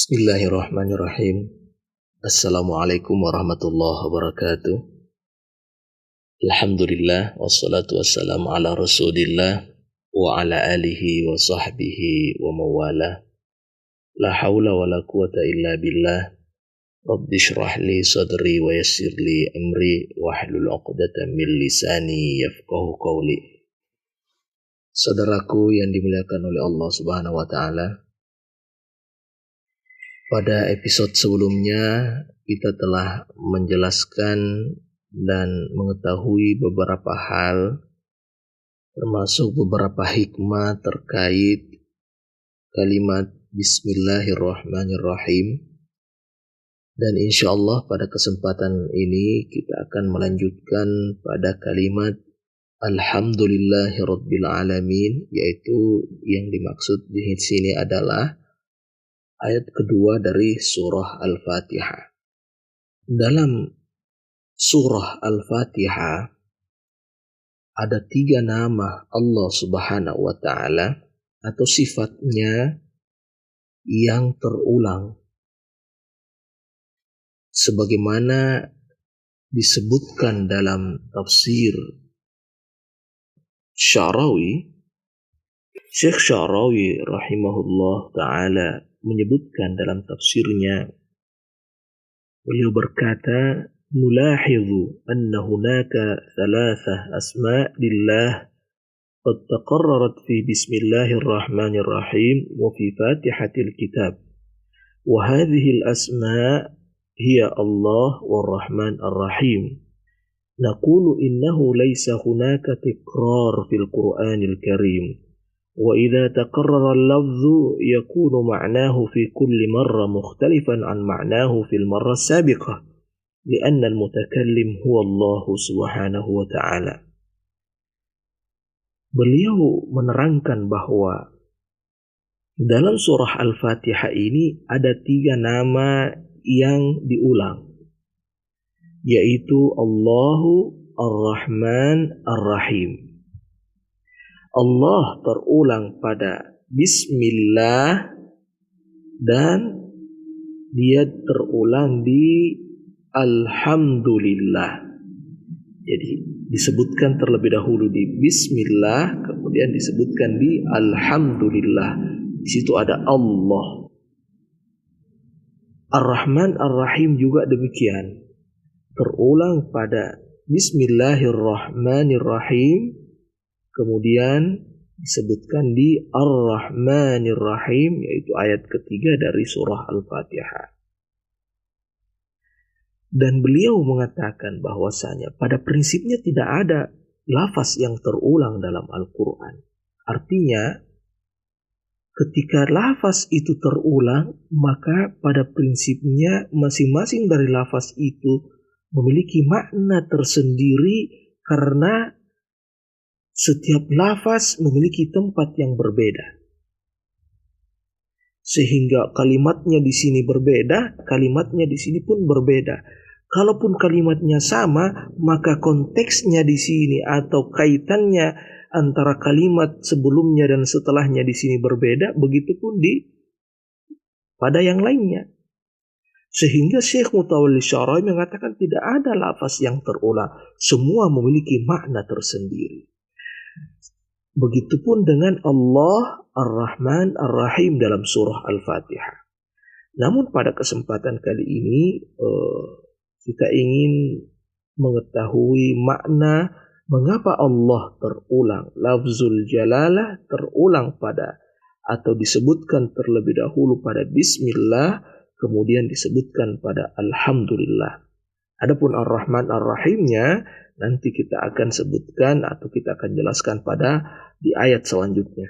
Bismillahirrahmanirrahim. Assalamualaikum warahmatullahi wabarakatuh. Alhamdulillah wassalatu wassalamu ala Rasulillah wa ala alihi wa sahbihi wa mawala. La haula wa la quwata illa billah. Rabbi shrah li sadri wa yassir li amri wahlul 'uqdatam min lisani yafqahu qawli. Saudaraku yang dimuliakan oleh Allah Subhanahu wa taala, pada episode sebelumnya kita telah menjelaskan dan mengetahui beberapa hal, termasuk beberapa hikmah terkait kalimat Bismillahirrahmanirrahim. Dan insya Allah pada kesempatan ini kita akan melanjutkan pada kalimat Alhamdulillahirabbil alamin, yaitu yang dimaksud di sini adalah ayat kedua dari surah Al-Fatihah. Dalam surah Al-Fatihah ada 3 nama Allah Subhanahu wa ta'ala atau sifatnya yang terulang, sebagaimana disebutkan dalam tafsir Sya'rawi. Syekh Sya'rawi rahimahullah ta'ala menyebutkan dalam tafsirnya, beliau berkata, nulahizu anna hunaka thalathah asma' lillah qad taqarrarat fi bismillahirrahmanirrahim wa fi fatihatil kitab, wa hadhihi al-asma' hiya Allah war-Rahman ar-Rahim. Naqulu innahu laysa hunaka tikrar fil Qur'anil Karim. وإذا تقرر اللفظ يكون معناه في كل مرة مختلفا عن معناه في المرة السابقة لأن المتكلم هو الله سبحانه وتعالى. Beliau menerangkan bahwa dalam surah Al-Fatihah ini ada 3 nama yang diulang, yaitu Allahu Ar-Rahman Ar-Rahim. Allah terulang pada Bismillah dan dia terulang di Alhamdulillah. Jadi disebutkan terlebih dahulu di Bismillah, kemudian disebutkan di Alhamdulillah. Di situ ada Allah. Ar-Rahman Ar-Rahim juga demikian, terulang pada Bismillahirrahmanirrahim, kemudian disebutkan di Ar-Rahmanir Rahim, yaitu ayat ketiga dari surah Al-Fatihah. Dan beliau mengatakan bahwasanya pada prinsipnya tidak ada lafaz yang terulang dalam Al-Quran. Artinya ketika lafaz itu terulang, maka pada prinsipnya masing-masing dari lafaz itu memiliki makna tersendiri, karena setiap lafaz memiliki tempat yang berbeda. Sehingga kalimatnya di sini berbeda, kalimatnya di sini pun berbeda. Kalaupun kalimatnya sama, maka konteksnya di sini atau kaitannya antara kalimat sebelumnya dan setelahnya di sini berbeda, begitupun pada yang lainnya. Sehingga Syekh Mutawalli Sya'rawi mengatakan tidak ada lafaz yang terulang, semua memiliki makna tersendiri. Begitupun dengan Allah Ar-Rahman Ar-Rahim dalam surah Al-Fatihah. Namun pada kesempatan kali ini kita ingin mengetahui makna mengapa Allah terulang. Lafzul jalalah terulang pada atau disebutkan terlebih dahulu pada Bismillah, kemudian disebutkan pada Alhamdulillah. Adapun Ar-Rahman Ar-Rahimnya nanti kita akan sebutkan atau kita akan jelaskan di ayat selanjutnya.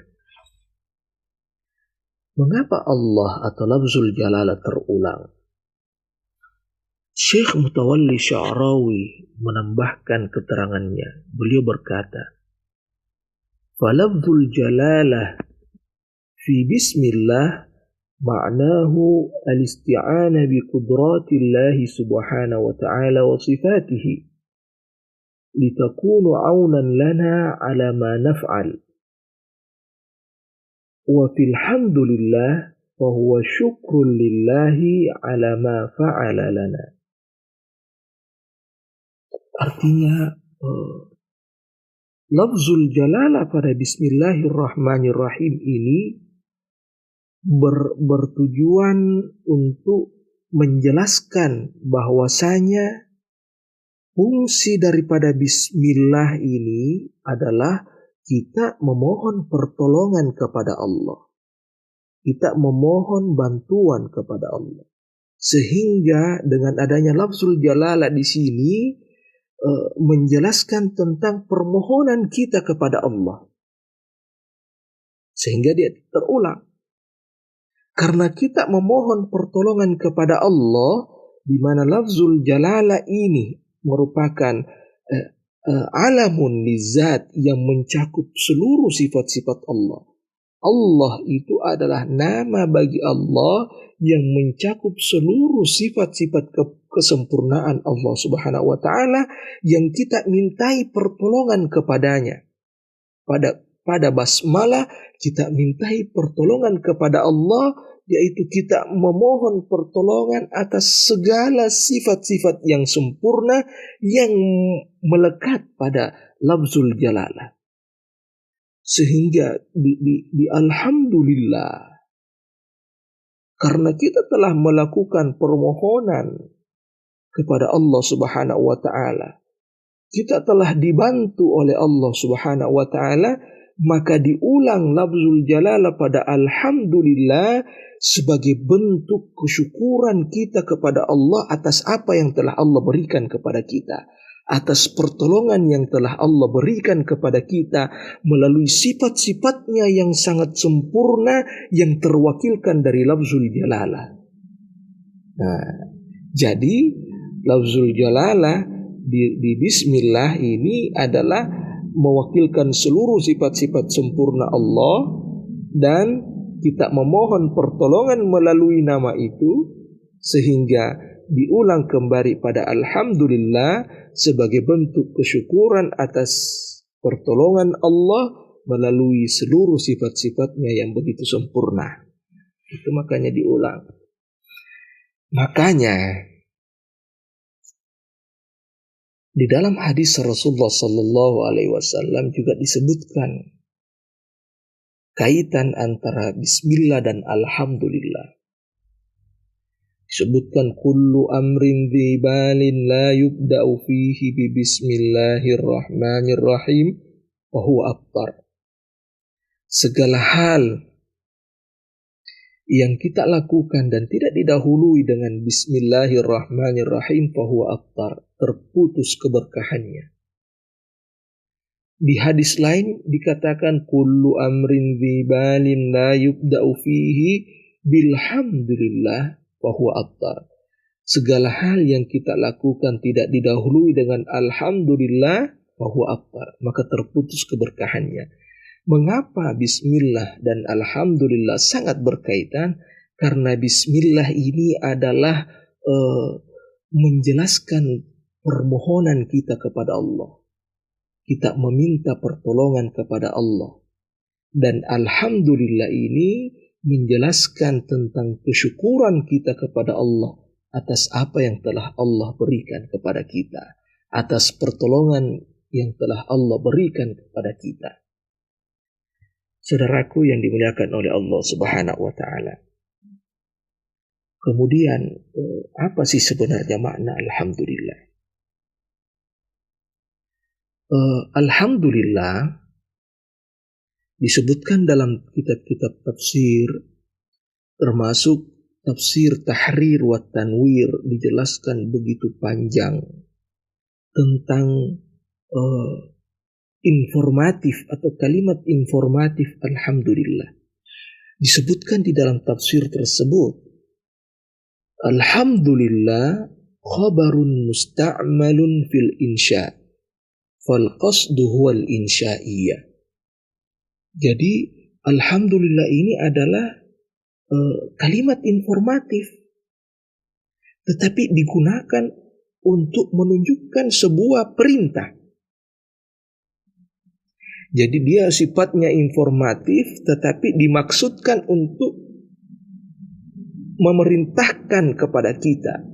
Mengapa Allah atau lafzul jalalah terulang? Syekh Mutawalli Sya'rawi menambahkan keterangannya. Beliau berkata, "Falafzul jalalah fi bismillah ma'nahu al-isti'ana bi qudratillahi subhanahu wa ta'ala wa sifatihi litakunu 'aunan lana 'ala ma naf'al. Wa fil hamdulillah fahuwa syukrun lillahi ala ma fa'ala lana. Artinya lafzul jalalah pada bismillahirrahmanirrahim ini bertujuan untuk menjelaskan bahwasanya fungsi daripada bismillah ini adalah kita memohon pertolongan kepada Allah. Kita memohon bantuan kepada Allah. Sehingga dengan adanya lafzul jalalah di sini menjelaskan tentang permohonan kita kepada Allah. Sehingga dia terulang. Karena kita memohon pertolongan kepada Allah, di mana lafzul jalalah ini merupakan alamun lizat yang mencakup seluruh sifat-sifat Allah. Allah itu adalah nama bagi Allah yang mencakup seluruh sifat-sifat kesempurnaan Allah Subhanahu wa taala yang kita mintai pertolongan kepadanya. Pada basmalah kita mintai pertolongan kepada Allah, yaitu kita memohon pertolongan atas segala sifat-sifat yang sempurna yang melekat pada lafzul jalalah. Sehingga di alhamdulillah, karena kita telah melakukan permohonan kepada Allah Subhanahu wa taala, kita telah dibantu oleh Allah Subhanahu wa taala, maka diulang lafzul jalalah pada alhamdulillah sebagai bentuk kesyukuran kita kepada Allah atas apa yang telah Allah berikan kepada kita, atas pertolongan yang telah Allah berikan kepada kita melalui sifat-sifatnya yang sangat sempurna yang terwakilkan dari lafzul jalalah. Nah, jadi lafzul jalalah di bismillah ini adalah mewakilkan seluruh sifat-sifat sempurna Allah, dan kita memohon pertolongan melalui nama itu, sehingga diulang kembali pada alhamdulillah sebagai bentuk kesyukuran atas pertolongan Allah melalui seluruh sifat-sifatnya yang begitu sempurna. Itu makanya diulang. Makanya di dalam hadis Rasulullah Sallallahu Alaihi Wasallam juga disebutkan kaitan antara bismillah dan alhamdulillah. Disebutkan kullu amrin dzibalin la yubda'u fihi bi bismillahirrahmanirrahim wa huwa abtar. Segala hal yang kita lakukan dan tidak didahului dengan bismillahirrahmanirrahim fa huwa abtar, terputus keberkahannya. Di hadis lain dikatakan kullu amrin dzibalin la yubda'u fihi bilhamdulillah wa huwa abtar. Segala hal yang kita lakukan tidak didahului dengan alhamdulillah wa huwa abtar, maka terputus keberkahannya. Mengapa bismillah dan alhamdulillah sangat berkaitan? Karena bismillah ini adalah menjelaskan permohonan kita kepada Allah. Kita meminta pertolongan kepada Allah. Dan alhamdulillah ini menjelaskan tentang kesyukuran kita kepada Allah atas apa yang telah Allah berikan kepada kita, atas pertolongan yang telah Allah berikan kepada kita. Saudaraku yang dimuliakan oleh Allah Subhanahu wa taala. Kemudian apa sih sebenarnya makna alhamdulillah? Alhamdulillah disebutkan dalam kitab-kitab tafsir, termasuk tafsir Tahrir wa Tanwir, dijelaskan begitu panjang tentang informatif atau kalimat informatif alhamdulillah. Disebutkan di dalam tafsir tersebut, alhamdulillah khabarun musta'malun fil insya' fal qasdu huwal insya'iyah. Jadi alhamdulillah ini adalah kalimat informatif, tetapi digunakan untuk menunjukkan sebuah perintah. Jadi dia sifatnya informatif, tetapi dimaksudkan untuk memerintahkan kepada kita.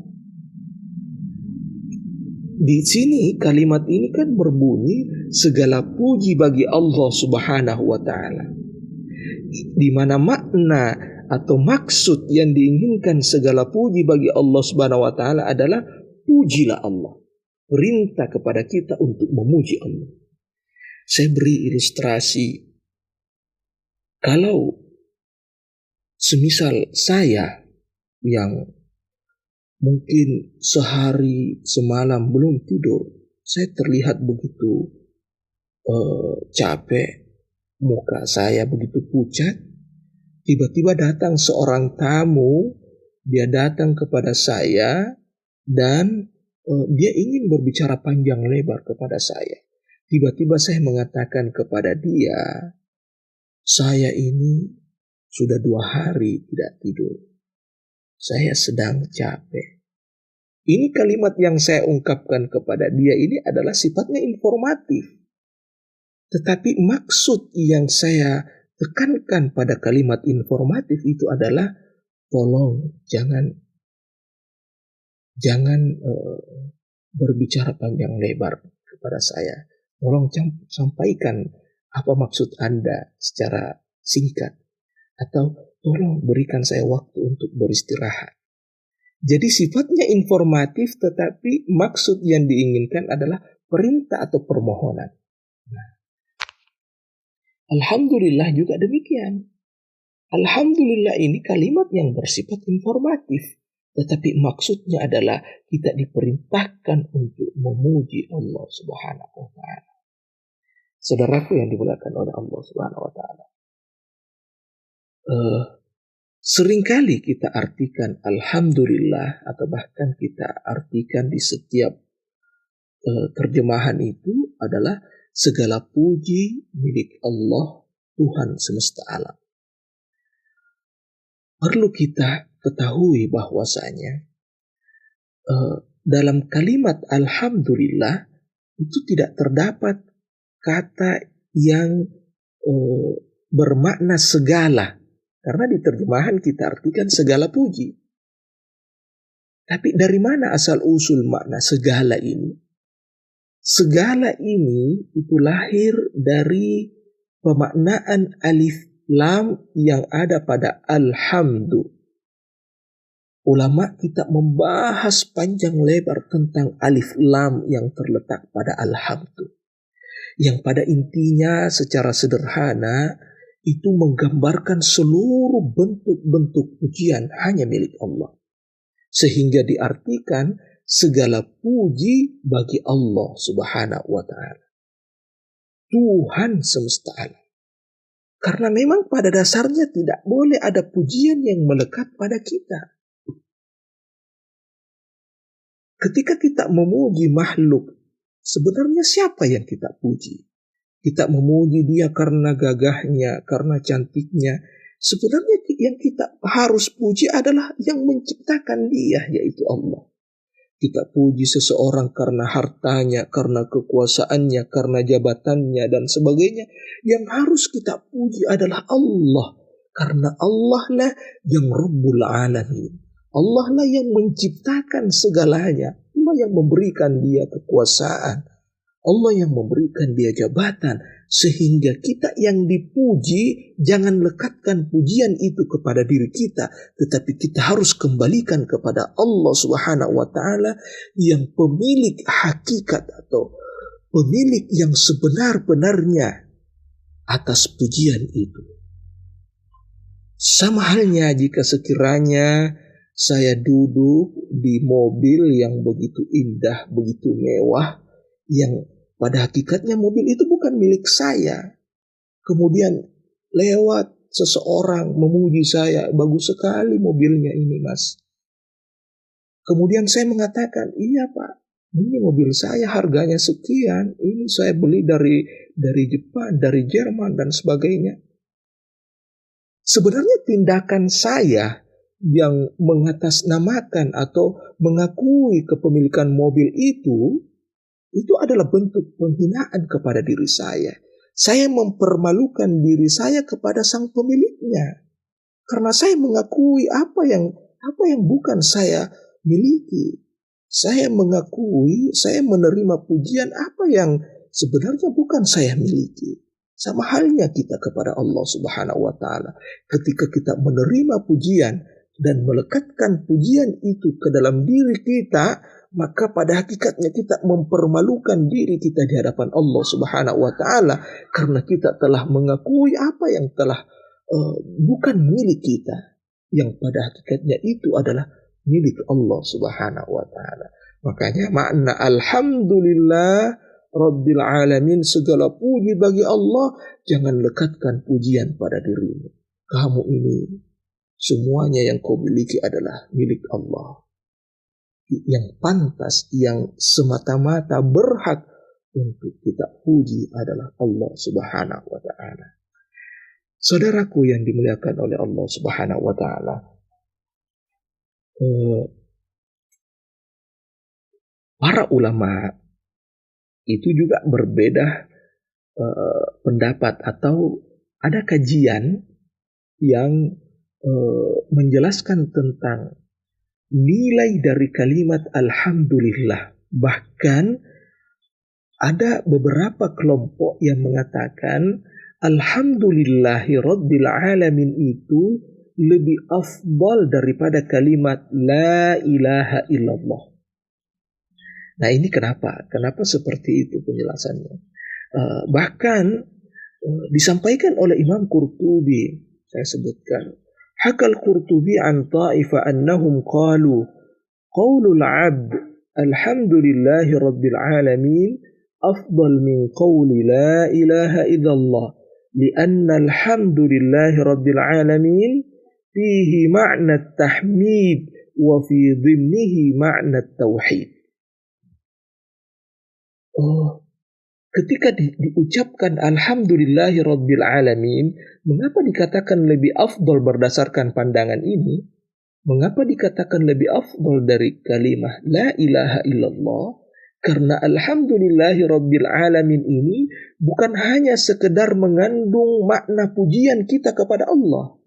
Di sini kalimat ini kan berbunyi segala puji bagi Allah Subhanahu wa taala. Di mana makna atau maksud yang diinginkan segala puji bagi Allah Subhanahu wa taala adalah pujilah Allah. Perintah kepada kita untuk memuji Allah. Saya beri ilustrasi. Kalau semisal saya yang mungkin sehari semalam belum tidur, saya terlihat begitu capek, muka saya begitu pucat. Tiba-tiba datang seorang tamu, dia datang kepada saya dan dia ingin berbicara panjang lebar kepada saya. Tiba-tiba saya mengatakan kepada dia, saya ini sudah 2 hari tidak tidur. Saya sedang capek. Ini kalimat yang saya ungkapkan kepada dia ini adalah sifatnya informatif. Tetapi maksud yang saya tekankan pada kalimat informatif itu adalah tolong jangan berbicara panjang lebar kepada saya. Tolong sampaikan apa maksud Anda secara singkat. Atau tolong berikan saya waktu untuk beristirahat. Jadi sifatnya informatif tetapi maksud yang diinginkan adalah perintah atau permohonan. Nah, alhamdulillah juga demikian. Alhamdulillah ini kalimat yang bersifat informatif. Tetapi maksudnya adalah kita diperintahkan untuk memuji Allah Subhanahu wa ta'ala. Saudaraku yang dimuliakan oleh Allah Subhanahu wa ta'ala. Seringkali kita artikan alhamdulillah atau bahkan kita artikan di setiap terjemahan itu adalah segala puji milik Allah Tuhan semesta alam. Perlu kita ketahui bahwasanya dalam kalimat alhamdulillah itu tidak terdapat kata yang bermakna segala. Karena di terjemahan kita artikan segala puji. Tapi dari mana asal usul makna segala ini? Segala ini itu lahir dari pemaknaan alif lam yang ada pada alhamdu. Ulama kita membahas panjang lebar tentang alif lam yang terletak pada alhamdu. Yang pada intinya secara sederhana itu menggambarkan seluruh bentuk-bentuk pujian hanya milik Allah. Sehingga diartikan segala puji bagi Allah Subhanahu wa ta'ala. Tuhan semesta alam. Karena memang pada dasarnya tidak boleh ada pujian yang melekat pada kita. Ketika kita memuji makhluk, sebenarnya siapa yang kita puji? Kita memuji dia karena gagahnya, karena cantiknya. Sebenarnya yang kita harus puji adalah yang menciptakan dia, yaitu Allah. Kita puji seseorang karena hartanya, karena kekuasaannya, karena jabatannya, dan sebagainya. Yang harus kita puji adalah Allah. Karena Allah lah yang Rabbul Alamin. Allah lah yang menciptakan segalanya. Allah yang memberikan dia kekuasaan. Allah yang memberikan dia jabatan. Sehingga kita yang dipuji, jangan lekatkan pujian itu kepada diri kita. Tetapi kita harus kembalikan kepada Allah Subhanahu wa ta'ala yang pemilik hakikat atau pemilik yang sebenar-benarnya atas pujian itu. Sama halnya jika sekiranya saya duduk di mobil yang begitu indah, begitu mewah, yang pada hakikatnya mobil itu bukan milik saya. Kemudian lewat seseorang memuji saya, bagus sekali mobilnya ini mas. Kemudian saya mengatakan, iya pak, ini mobil saya harganya sekian, ini saya beli dari Jepang, dari Jerman dan sebagainya. Sebenarnya tindakan saya yang mengatasnamakan atau mengakui kepemilikan mobil itu adalah bentuk penghinaan kepada diri saya. Saya mempermalukan diri saya kepada sang pemiliknya. Karena saya mengakui apa yang apa yang bukan saya miliki. Saya mengakui, saya menerima pujian apa yang sebenarnya bukan saya miliki. Sama halnya kita kepada Allah Subhanahu wa Ta'ala. Ketika kita menerima pujian dan melekatkan pujian itu ke dalam diri kita, maka pada hakikatnya kita mempermalukan diri kita di hadapan Allah Subhanahu wa Ta'ala, karena kita telah mengakui apa yang telah bukan milik kita, yang pada hakikatnya itu adalah milik Allah Subhanahu wa Ta'ala. Makanya makna alhamdulillah Rabbil Alamin, segala puji bagi Allah. Jangan lekatkan pujian pada dirimu. Kamu ini, semuanya yang kau miliki adalah milik Allah. Yang pantas, yang semata-mata berhak untuk kita puji adalah Allah Subhanahu wa Ta'ala. Saudaraku yang dimuliakan oleh Allah Subhanahu wa Ta'ala, para ulama itu juga berbeda pendapat, atau ada kajian yang menjelaskan tentang nilai dari kalimat alhamdulillah. Bahkan ada beberapa kelompok yang mengatakan alhamdulillahi rabbil alamin itu lebih afdal daripada kalimat la ilaha illallah. Nah, ini kenapa? Kenapa seperti itu penjelasannya? Bahkan disampaikan oleh Imam Qurtubi, saya sebutkan, hakal Qurtubi an ta'ifa annahum qalu qaulul 'abd alhamdulillahi rabbil alamin afdal min qawli la ilaha illallah lianna alhamdulillahi rabbil alamin fihi ma'na at-tahmid wa fi dhimnihi ma'na at-tauhid. Ketika diucapkan alhamdulillahi rabbil alamin, mengapa dikatakan lebih afdal berdasarkan pandangan ini? Mengapa dikatakan lebih afdal dari kalimah la ilaha illallah? Karena alhamdulillahi rabbil alamin ini bukan hanya sekedar mengandung makna pujian kita kepada Allah,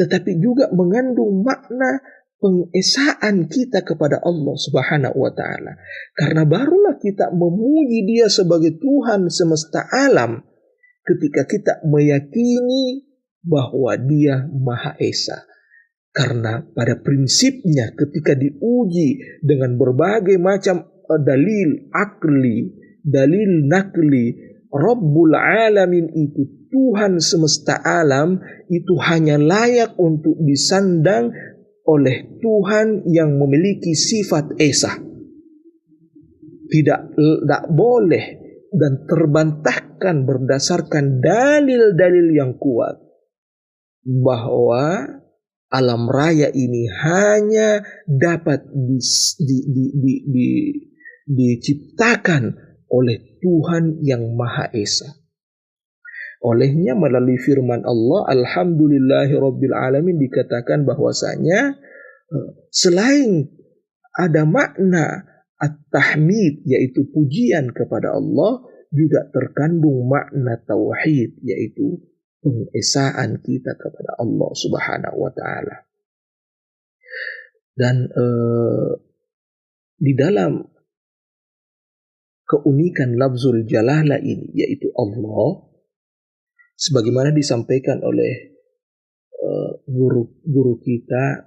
tetapi juga mengandung makna pengesaan kita kepada Allah Subhanahu wa Ta'ala. Karena barulah kita memuji Dia sebagai Tuhan semesta alam ketika kita meyakini bahwa Dia Maha Esa. Karena pada prinsipnya ketika diuji dengan berbagai macam dalil akli, dalil nakli, Rabbul Alamin itu, Tuhan semesta alam, itu hanya layak untuk disandang oleh Tuhan yang memiliki sifat esa. Tidak boleh dan terbantahkan berdasarkan dalil-dalil yang kuat bahwa alam raya ini hanya dapat diciptakan oleh Tuhan yang Maha Esa. Olehnya melalui firman Allah alhamdulillahi rabbil alamin dikatakan bahwasanya selain ada makna at-tahmid yaitu pujian kepada Allah, juga terkandung makna tauhid yaitu pengesaan kita kepada Allah Subhanahu wa Ta'ala. Dan di dalam keunikan lafzul jalalah ini yaitu Allah, sebagaimana disampaikan oleh guru kita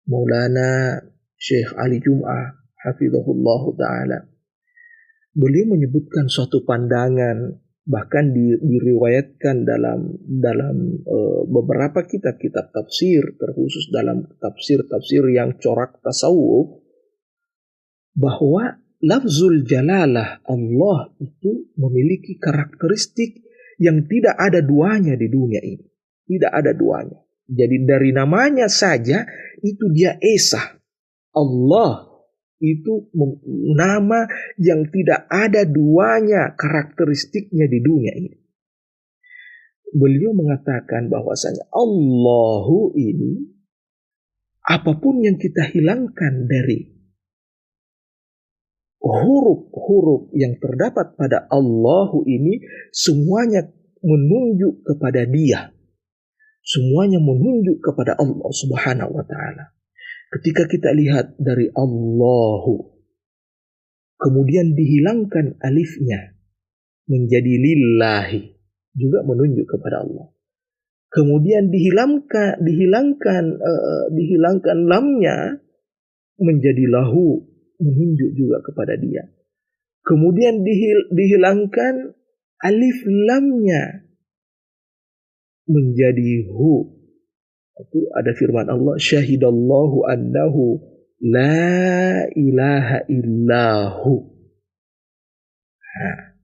Maulana Syekh Ali Jum'ah hafizahullah ta'ala, beliau menyebutkan suatu pandangan, bahkan diriwayatkan dalam beberapa kitab-kitab tafsir, terkhusus dalam tafsir yang corak tasawuf, bahwa lafzul jalalah Allah itu memiliki karakteristik yang tidak ada duanya di dunia ini. Tidak ada duanya. Jadi dari namanya saja itu dia esa. Allah itu nama yang tidak ada duanya karakteristiknya di dunia ini. Beliau mengatakan bahwasanya Allahu ini, apapun yang kita hilangkan dari huruf-huruf yang terdapat pada Allahu ini, semuanya menunjuk kepada Dia. semuanya menunjuk kepada Allah Subhanahu wa taala. Ketika kita lihat dari Allahu, kemudian dihilangkan alifnya menjadi lillahi, juga menunjuk kepada Allah. Kemudian dihilangkan lamnya menjadi lahu, menunjuk juga kepada Dia. Kemudian dihilangkan alif lamnya menjadi hu. Itu ada firman Allah, syahidallahu annahu la ilaha illahu. Nah,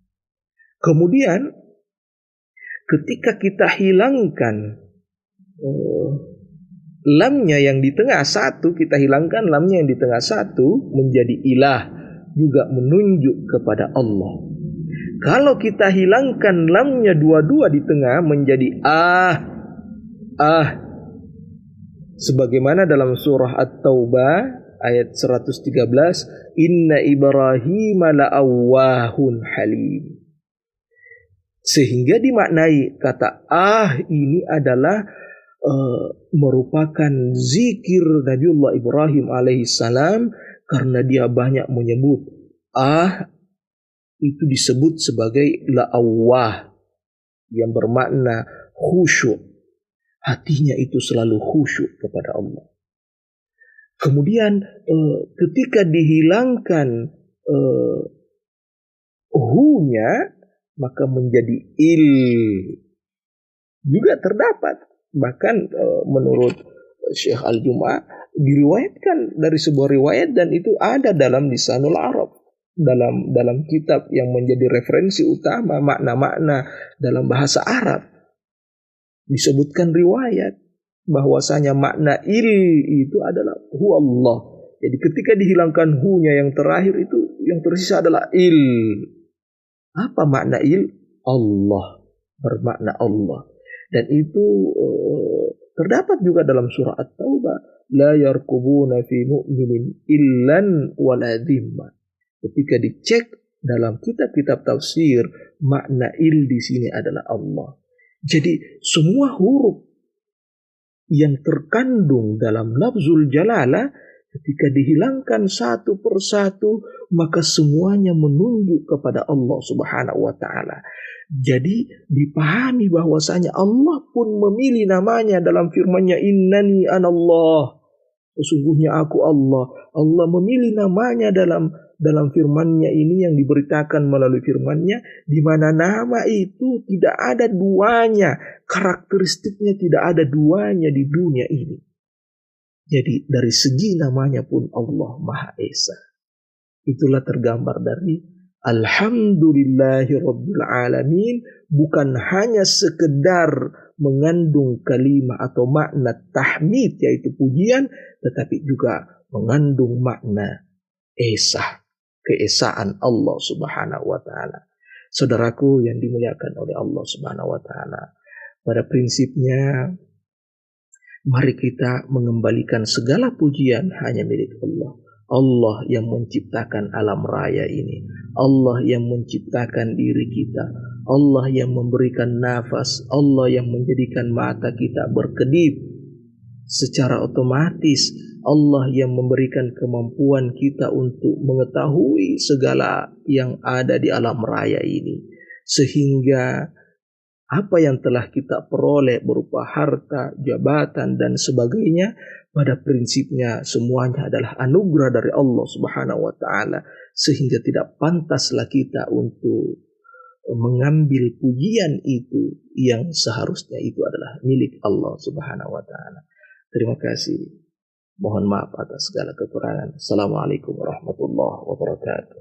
kemudian ketika kita hilangkan lamnya yang di tengah satu, kita hilangkan lamnya yang di tengah satu menjadi ilah, juga menunjuk kepada Allah. Kalau kita hilangkan lamnya dua-dua di tengah menjadi sebagaimana dalam surah At-Taubah ayat 113, inna Ibrahim la'awwahun halim. Sehingga dimaknai kata ini adalah merupakan zikir Nabiullah Ibrahim alaihissalam, karena dia banyak menyebut itu disebut sebagai la'awwah, yang bermakna khusyuk. Hatinya itu selalu khusyuk kepada Allah. Kemudian ketika dihilangkan hu-nya, maka menjadi il. Juga terdapat, bahkan menurut Syekh Al-Jum'ah, diriwayatkan dari sebuah riwayat, dan itu ada dalam Lisanul Arab, dalam kitab yang menjadi referensi utama makna-makna dalam bahasa Arab. Disebutkan riwayat bahwasanya makna il itu adalah hu Allah. Jadi ketika dihilangkan hu-nya yang terakhir, itu yang tersisa adalah il. Apa makna il? Allah, bermakna Allah. Dan itu terdapat juga dalam surah At-Taubah, la yarqubuna fi mu'minin illan wala dhimma. Ketika dicek dalam kitab-kitab tafsir, makna il di sini adalah Allah. Jadi semua huruf yang terkandung dalam lafzul jalalah, ketika dihilangkan satu persatu, maka semuanya menunjuk kepada Allah Subhanahu wa taala. Jadi dipahami bahwasanya Allah pun memilih namanya dalam firman-Nya, innani anallah, sesungguhnya aku Allah. Allah memilih namanya dalam firman-Nya ini yang diberitakan melalui firman-Nya, di mana nama itu tidak ada duanya, karakteristiknya tidak ada duanya di dunia ini. Jadi dari segi namanya pun Allah Maha Esa. Itulah tergambar dari Alhamdulillahirabbil alamin, bukan hanya sekedar mengandung kalimat atau makna tahmid, yaitu pujian, tetapi juga mengandung makna esa, keesaan Allah Subhanahu wa taala. Saudaraku yang dimuliakan oleh Allah Subhanahu wa taala, pada prinsipnya mari kita mengembalikan segala pujian hanya milik Allah. Allah yang menciptakan alam raya ini, Allah yang menciptakan diri kita, Allah yang memberikan nafas, Allah yang menjadikan mata kita berkedip secara otomatis, Allah yang memberikan kemampuan kita untuk mengetahui segala yang ada di alam raya ini, sehingga apa yang telah kita peroleh berupa harta, jabatan, dan sebagainya, pada prinsipnya semuanya adalah anugerah dari Allah Subhanahu wa taala, sehingga tidak pantaslah kita untuk mengambil pujian itu yang seharusnya itu adalah milik Allah Subhanahu wa taala. Terima kasih. Mohon maaf atas segala kekurangan. Assalamualaikum warahmatullahi wabarakatuh.